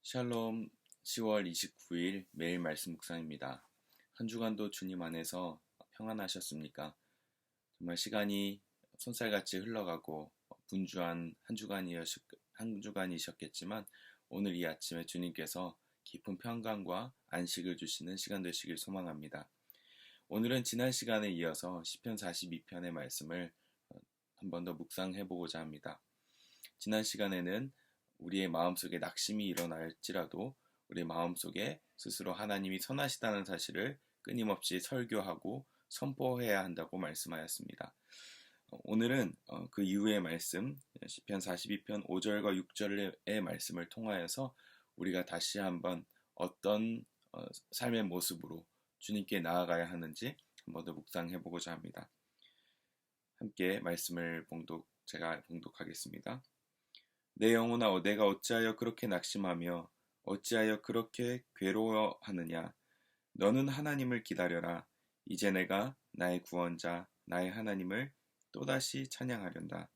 샬롬 10월 29일 매일 말씀 묵상입니다. 한 주간도 주님 안에서 평안하셨습니까? 정말 시간이 손살같이 흘러가고 분주한 한 주간이셨겠지만 오늘 이 아침에 주님께서 깊은 평강과 안식을 주시는 시간 되시길 소망합니다. 오늘은 지난 시간에 이어서 시편 42편의 말씀을 한 번 더 묵상해 보고자 합니다. 지난 시간에는 우리의 마음속에 낙심이 일어날지라도 우리 마음속에 스스로 하나님이 선하시다는 사실을 끊임없이 설교하고 선포해야 한다고 말씀하였습니다. 오늘은 그 이후의 말씀 시편 42편 5절과 6절의 말씀을 통하여서 우리가 다시 한번 어떤 삶의 모습으로 주님께 나아가야 하는지 한번 더 묵상해 보고자 합니다. 함께 말씀을 제가 봉독하겠습니다. 내 영혼아, 내가 어찌하여 그렇게 낙심하며 어찌하여 그렇게 괴로워하느냐? 너는 하나님을 기다려라. 이제 내가 나의 구원자, 나의 하나님을 또다시 찬양하련다.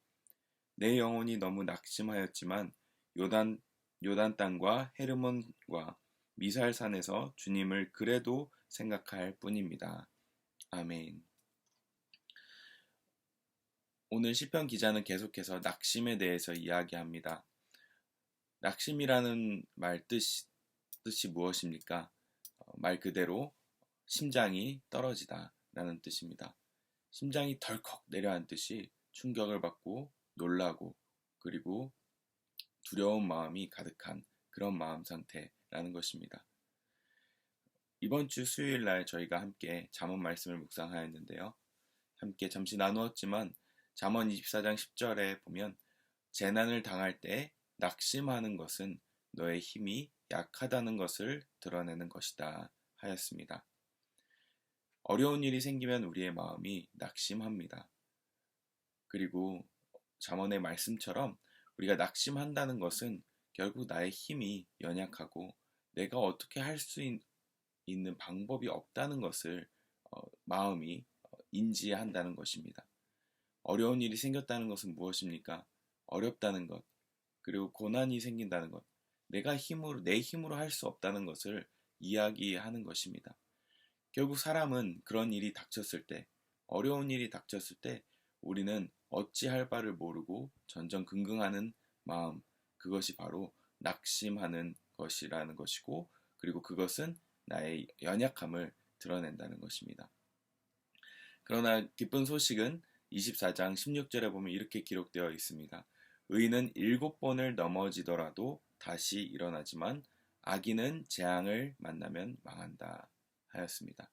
내 영혼이 너무 낙심하였지만 요단 땅과 헤르몬과 미살산에서 주님을 그래도 생각할 뿐입니다. 아멘. 오늘 시편 기자는 계속해서 낙심에 대해서 이야기합니다. 낙심이라는 말 뜻이 무엇입니까? 말 그대로 심장이 떨어지다 라는 뜻입니다. 심장이 덜컥 내려앉듯이 충격을 받고 놀라고 그리고 두려운 마음이 가득한 그런 마음 상태라는 것입니다. 이번 주 수요일 날 저희가 함께 잠언 말씀을 묵상하였는데요. 함께 잠시 나누었지만 잠언 24장 10절에 보면 재난을 당할 때 낙심하는 것은 너의 힘이 약하다는 것을 드러내는 것이다 하였습니다. 어려운 일이 생기면 우리의 마음이 낙심합니다. 그리고 잠언의 말씀처럼 우리가 낙심한다는 것은 결국 나의 힘이 연약하고 내가 어떻게 할 수 있는 방법이 없다는 것을 마음이 인지한다는 것입니다. 어려운 일이 생겼다는 것은 무엇입니까? 어렵다는 것, 그리고 고난이 생긴다는 것, 내 힘으로 할 수 없다는 것을 이야기하는 것입니다. 결국 사람은 그런 일이 닥쳤을 때, 어려운 일이 닥쳤을 때 우리는 어찌할 바를 모르고 전전긍긍하는 마음, 그것이 바로 낙심하는 것이라는 것이고, 그리고 그것은 나의 연약함을 드러낸다는 것입니다. 그러나 기쁜 소식은 24장 16절에 보면 이렇게 기록되어 있습니다. 의인은 7번을 넘어지더라도 다시 일어나지만 악인은 재앙을 만나면 망한다 하였습니다.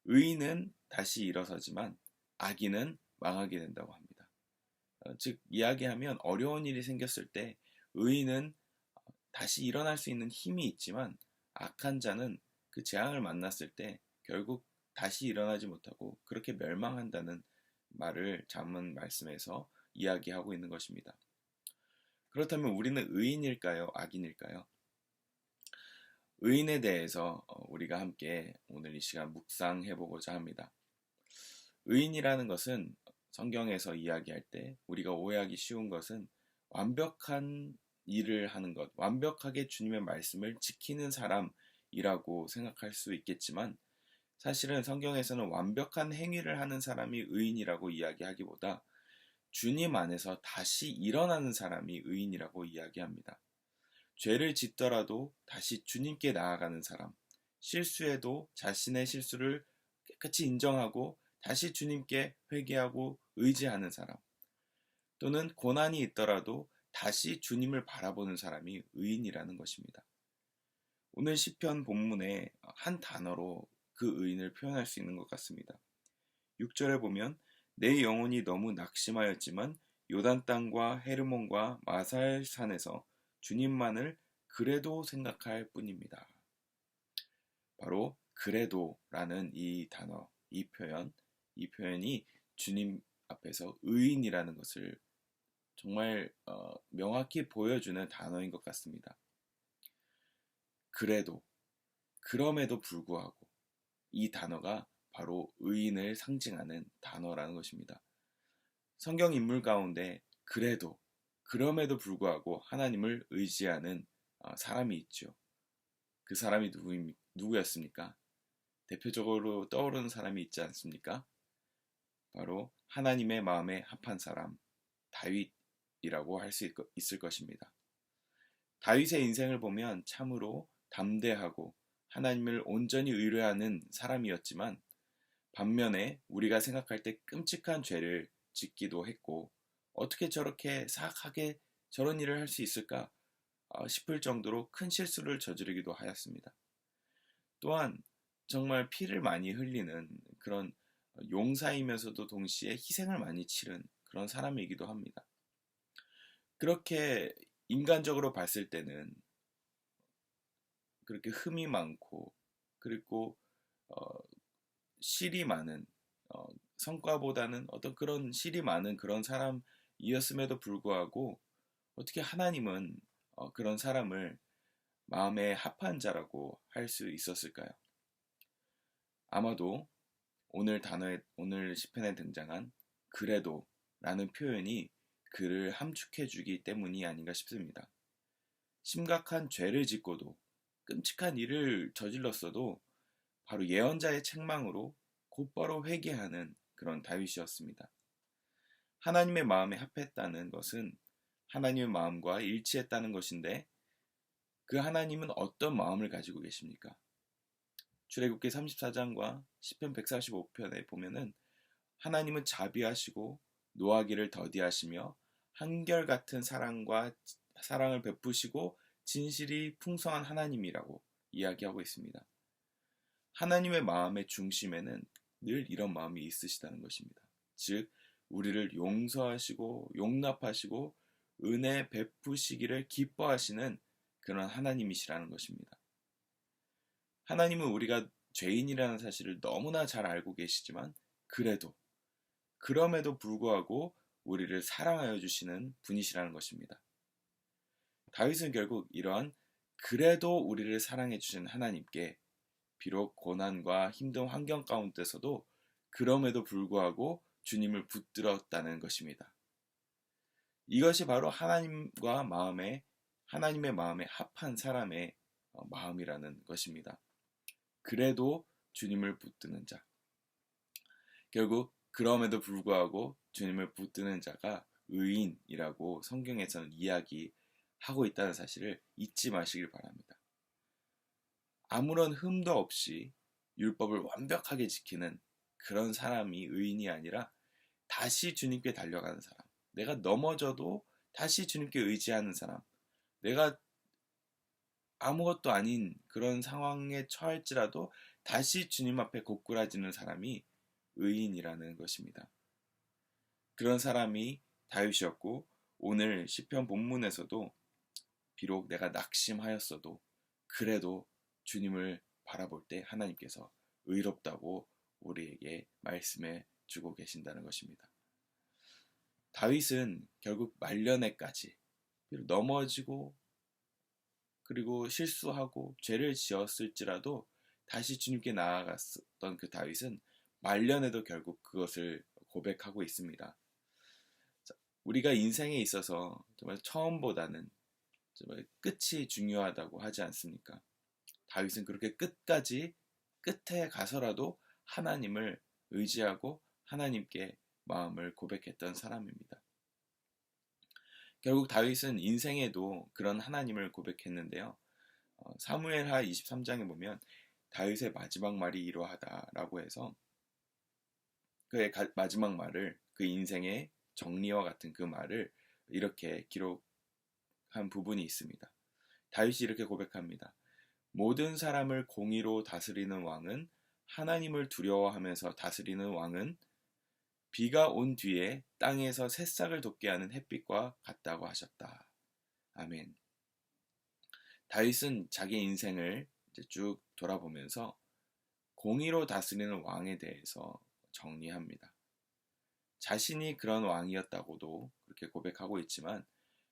의인은 다시 일어서지만 악인은 망하게 된다고 합니다. 즉 이야기하면 어려운 일이 생겼을 때 의인은 다시 일어날 수 있는 힘이 있지만 악한 자는 그 재앙을 만났을 때 결국 다시 일어나지 못하고 그렇게 멸망한다는 말을 잠언 말씀에서 이야기하고 있는 것입니다. 그렇다면 우리는 의인일까요? 악인일까요? 의인에 대해서 우리가 함께 오늘 이 시간 묵상해 보고자 합니다. 의인이라는 것은 성경에서 이야기할 때 우리가 오해하기 쉬운 것은 완벽한 일을 하는 것, 완벽하게 주님의 말씀을 지키는 사람이라고 생각할 수 있겠지만 사실은 성경에서는 완벽한 행위를 하는 사람이 의인이라고 이야기하기보다 주님 안에서 다시 일어나는 사람이 의인이라고 이야기합니다. 죄를 짓더라도 다시 주님께 나아가는 사람, 실수해도 자신의 실수를 깨끗이 인정하고 다시 주님께 회개하고 의지하는 사람, 또는 고난이 있더라도 다시 주님을 바라보는 사람이 의인이라는 것입니다. 오늘 시편 본문의 한 단어로 그 의인을 표현할 수 있는 것 같습니다. 6절에 보면 내 영혼이 너무 낙심하였지만 요단 땅과 헤르몬과 마살산에서 주님만을 그래도 생각할 뿐입니다. 바로 그래도라는 이 단어, 이 표현이 주님 앞에서 의인이라는 것을 정말 명확히 보여주는 단어인 것 같습니다. 그래도, 그럼에도 불구하고 이 단어가 바로 의인을 상징하는 단어라는 것입니다. 성경 인물 가운데 그래도, 그럼에도 불구하고 하나님을 의지하는 사람이 있죠. 그 사람이 누구였습니까? 대표적으로 떠오르는 사람이 있지 않습니까? 바로 하나님의 마음에 합한 사람, 다윗이라고 할 수 있을 것입니다. 다윗의 인생을 보면 참으로 담대하고 하나님을 온전히 의뢰하는 사람이었지만, 반면에 우리가 생각할 때 끔찍한 죄를 짓기도 했고, 어떻게 저렇게 사악하게 저런 일을 할 수 있을까 싶을 정도로 큰 실수를 저지르기도 하였습니다. 또한 정말 피를 많이 흘리는 그런 용사이면서도 동시에 희생을 많이 치른 그런 사람이기도 합니다. 그렇게 인간적으로 봤을 때는 그렇게 흠이 많고, 그리고 실이 많은, 성과보다는 어떤 그런 실이 많은 그런 사람이었음에도 불구하고, 어떻게 하나님은 그런 사람을 마음에 합한 자라고 할 수 있었을까요? 아마도 오늘 시편에 등장한 그래도 라는 표현이 그를 함축해 주기 때문이 아닌가 싶습니다. 심각한 죄를 짓고도, 끔찍한 일을 저질렀어도 바로 예언자의 책망으로 곧바로 회개하는 그런 다윗이었습니다. 하나님의 마음에 합했다는 것은 하나님의 마음과 일치했다는 것인데, 그 하나님은 어떤 마음을 가지고 계십니까? 출애굽기 34장과 시편 145편에 보면은 하나님은 자비하시고 노하기를 더디하시며 한결같은 사랑을 베푸시고 진실이 풍성한 하나님이라고 이야기하고 있습니다. 하나님의 마음의 중심에는 늘 이런 마음이 있으시다는 것입니다. 즉, 우리를 용서하시고 용납하시고 은혜 베푸시기를 기뻐하시는 그런 하나님이시라는 것입니다. 하나님은 우리가 죄인이라는 사실을 너무나 잘 알고 계시지만, 그럼에도 불구하고 우리를 사랑하여 주시는 분이시라는 것입니다. 다윗은 결국 이러한 그래도 우리를 사랑해 주시는 하나님께 비록 고난과 힘든 환경 가운데서도 그럼에도 불구하고 주님을 붙들었다는 것입니다. 이것이 바로 하나님의 마음에 합한 사람의 마음이라는 것입니다. 그래도 주님을 붙드는 자. 결국 그럼에도 불구하고 주님을 붙드는 자가 의인이라고 성경에서는 이야기하고 있다는 사실을 잊지 마시길 바랍니다. 아무런 흠도 없이 율법을 완벽하게 지키는 그런 사람이 의인이 아니라 다시 주님께 달려가는 사람, 내가 넘어져도 다시 주님께 의지하는 사람, 내가 아무것도 아닌 그런 상황에 처할지라도 다시 주님 앞에 고꾸라지는 사람이 의인이라는 것입니다. 그런 사람이 다윗이었고, 오늘 시편 본문에서도 비록 내가 낙심하였어도 그래도 주님을 바라볼 때 하나님께서 의롭다고 우리에게 말씀해 주고 계신다는 것입니다. 다윗은 결국 말년에까지 비록 넘어지고 그리고 실수하고 죄를 지었을지라도 다시 주님께 나아갔던 그 다윗은 말년에도 결국 그것을 고백하고 있습니다. 우리가 인생에 있어서 정말 처음보다는 정말 끝이 중요하다고 하지 않습니까? 다윗은 그렇게 끝에 가서라도 하나님을 의지하고 하나님께 마음을 고백했던 사람입니다. 결국 다윗은 인생에도 그런 하나님을 고백했는데요. 사무엘하 23장에 보면 다윗의 마지막 말이 이러하다라고 해서 그의 마지막 말을, 그 인생의 정리와 같은 그 말을 이렇게 기록한 부분이 있습니다. 다윗이 이렇게 고백합니다. 모든 사람을 공의로 다스리는 왕은, 하나님을 두려워하면서 다스리는 왕은 비가 온 뒤에 땅에서 새싹을 돋게 하는 햇빛과 같다고 하셨다. 아멘. 다윗은 자기 인생을 이제 쭉 돌아보면서 공의로 다스리는 왕에 대해서 정리합니다. 자신이 그런 왕이었다고도 그렇게 고백하고 있지만,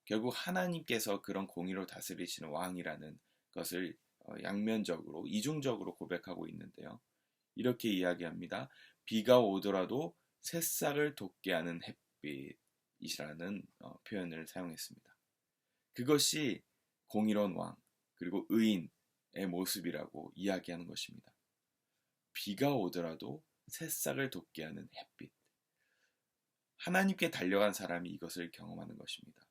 결국 하나님께서 그런 공의로 다스리시는 왕이라는 것을 양면적으로, 이중적으로 고백하고 있는데요. 이렇게 이야기합니다. 비가 오더라도 새싹을 돋게 하는 햇빛이라는 표현을 사용했습니다. 그것이 공의로운 왕, 그리고 의인의 모습이라고 이야기하는 것입니다. 비가 오더라도 새싹을 돋게 하는 햇빛. 하나님께 달려간 사람이 이것을 경험하는 것입니다.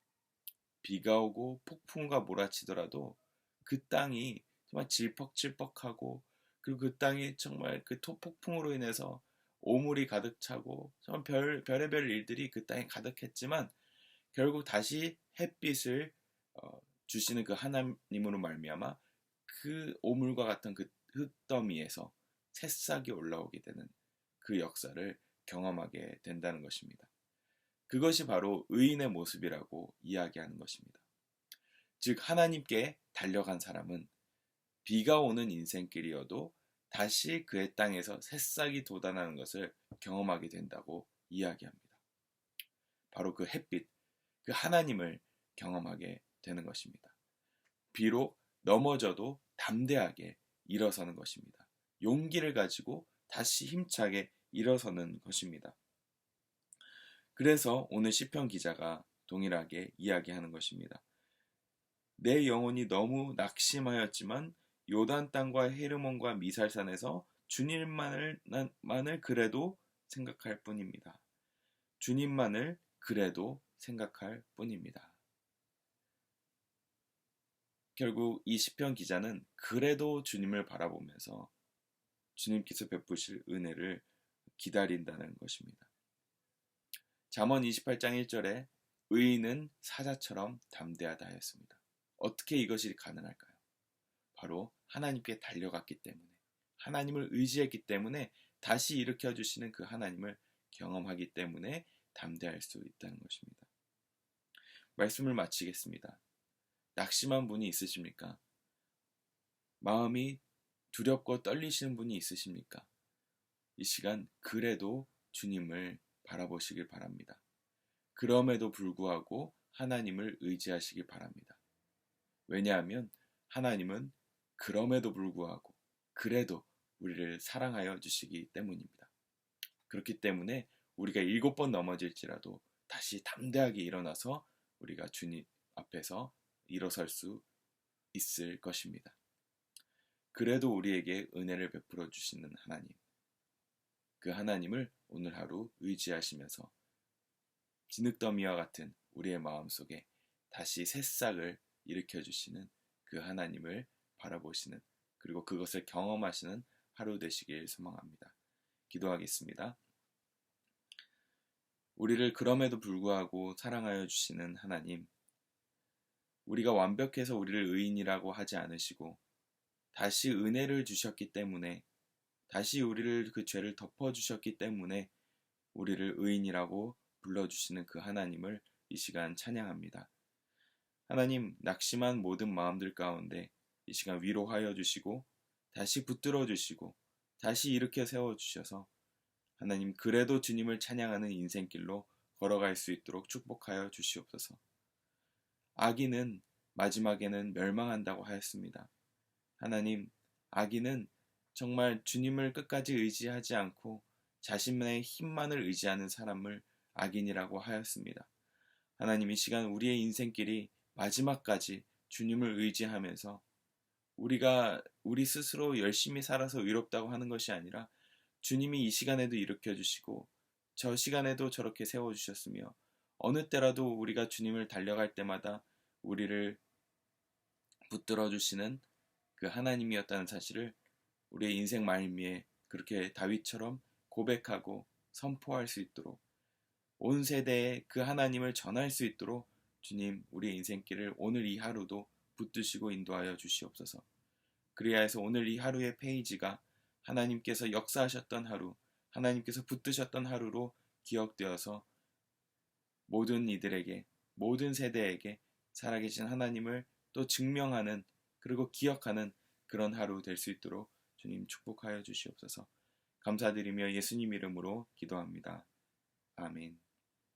비가 오고 폭풍우가 몰아치더라도 그 땅이 정말 질퍽질퍽하고, 그리고 그 땅이 정말 그 폭풍으로 인해서 오물이 가득 차고 정말 별의별 일들이 그 땅에 가득했지만 결국 다시 햇빛을 주시는 그 하나님으로 말미암아 그 오물과 같은 그 흙더미에서 새싹이 올라오게 되는 그 역사를 경험하게 된다는 것입니다. 그것이 바로 의인의 모습이라고 이야기하는 것입니다. 즉 하나님께 달려간 사람은 비가 오는 인생길이어도 다시 그의 땅에서 새싹이 돋아나는 것을 경험하게 된다고 이야기합니다. 바로 그 햇빛, 그 하나님을 경험하게 되는 것입니다. 비록 넘어져도 담대하게 일어서는 것입니다. 용기를 가지고 다시 힘차게 일어서는 것입니다. 그래서 오늘 시편 기자가 동일하게 이야기하는 것입니다. 내 영혼이 너무 낙심하였지만 요단 땅과 헤르몬과 미살산에서 주님만을 그래도 생각할 뿐입니다. 주님만을 그래도 생각할 뿐입니다. 결국 이 시편 기자는 그래도 주님을 바라보면서 주님께서 베푸실 은혜를 기다린다는 것입니다. 잠언 28장 1절에 의인은 사자처럼 담대하다 하였습니다. 어떻게 이것이 가능할까요? 바로 하나님께 달려갔기 때문에, 하나님을 의지했기 때문에, 다시 일으켜주시는 그 하나님을 경험하기 때문에 담대할 수 있다는 것입니다. 말씀을 마치겠습니다. 낙심한 분이 있으십니까? 마음이 두렵고 떨리시는 분이 있으십니까? 이 시간 그래도 주님을 바라보시길 바랍니다. 그럼에도 불구하고 하나님을 의지하시길 바랍니다. 왜냐하면 하나님은 그럼에도 불구하고 그래도 우리를 사랑하여 주시기 때문입니다. 그렇기 때문에 우리가 7번 넘어질지라도 다시 담대하게 일어나서 우리가 주님 앞에서 일어설 수 있을 것입니다. 그래도 우리에게 은혜를 베풀어 주시는 하나님, 그 하나님을 오늘 하루 의지하시면서 진흙더미와 같은 우리의 마음속에 다시 새싹을 일으켜주시는 그 하나님을 바라보시는, 그리고 그것을 경험하시는 하루 되시길 소망합니다. 기도하겠습니다. 우리를 그럼에도 불구하고 사랑하여 주시는 하나님, 우리가 완벽해서 우리를 의인이라고 하지 않으시고 다시 은혜를 주셨기 때문에, 다시 우리를 그 죄를 덮어주셨기 때문에 우리를 의인이라고 불러주시는 그 하나님을 이 시간 찬양합니다. 하나님, 낙심한 모든 마음들 가운데 이 시간 위로하여 주시고 다시 붙들어 주시고 다시 일으켜 세워주셔서 하나님, 그래도 주님을 찬양하는 인생길로 걸어갈 수 있도록 축복하여 주시옵소서. 악인은 마지막에는 멸망한다고 하였습니다. 하나님, 악인은 정말 주님을 끝까지 의지하지 않고 자신의 힘만을 의지하는 사람을 악인이라고 하였습니다. 하나님, 이 시간 우리의 인생길이 마지막까지 주님을 의지하면서 우리가 우리 스스로 열심히 살아서 의롭다고 하는 것이 아니라 주님이 이 시간에도 일으켜주시고 저 시간에도 저렇게 세워주셨으며 어느 때라도 우리가 주님을 달려갈 때마다 우리를 붙들어 주시는 그 하나님이었다는 사실을 우리의 인생 말미에 그렇게 다윗처럼 고백하고 선포할 수 있도록, 온 세대에 그 하나님을 전할 수 있도록 주님, 우리의 인생길을 오늘 이 하루도 붙드시고 인도하여 주시옵소서. 그리하여서 오늘 이 하루의 페이지가 하나님께서 역사하셨던 하루, 하나님께서 붙드셨던 하루로 기억되어서 모든 이들에게, 모든 세대에게 살아계신 하나님을 또 증명하는, 그리고 기억하는 그런 하루 될 수 있도록 주님 축복하여 주시옵소서. 감사드리며 예수님 이름으로 기도합니다. 아멘.